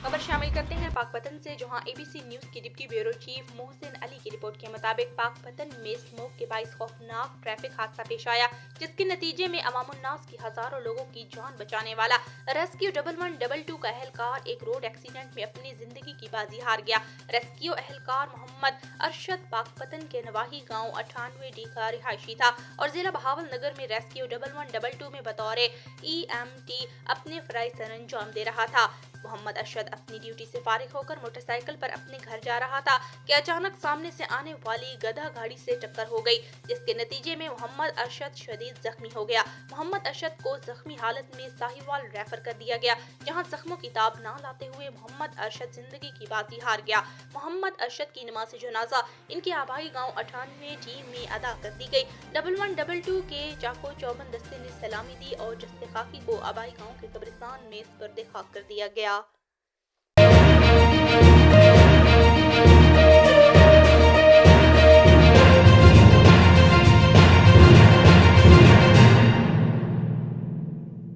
खबर शामिल करते हैं पाकपतन से, जहां एबीसी न्यूज के deputy bureau chief Mohsin Ali की रिपोर्ट के मुताबिक पाकपतन में स्मोक के बाइस खौफनाक ट्रैफिक हादसा पेश आया, जिसके नतीजे में अवामुन्नास की हजारों लोगों की जान बचाने वाला रेस्क्यू 1112 का एहलकार एक रोड एक्सीडेंट में अपनी जिंदगी की बाजी हार गया। रेस्क्यू एहलकार मोहम्मद अरशद पाकपतन के नवाही गांव 98D का रिहायशी था और जिला बहावल नगर में रेस्क्यू 1112 में बतौर EMT अपने फराइज सर अंजाम दे रहा था। मोहम्मद अरशद अपनी ड्यूटी से फारिग होकर मोटरसाइकिल पर अपने घर जा रहा था कि अचानक सामने से आने वाली गधा गाड़ी से टक्कर हो गई, जिसके नतीजे में मोहम्मद अरशद शदीद जख्मी हो गया। मोहम्मद अरशद को जख्मी हालत में साहिवाल रेफर कर दिया गया, जहां जख्मों की ताब ना लाते हुए मोहम्मद अरशद जिंदगी की बाजी हार गया। मोहम्मद अरशद की नमाज जनाजा इनके आबाई गाँव 98D में अदा कर दी गई। 1112 के चाको चौबन दस्ते ने सलामी दी और जस्ते खाकी को आबाई गाँव के कब्रिस्तान में सुपर्द खाक कर दिया गया।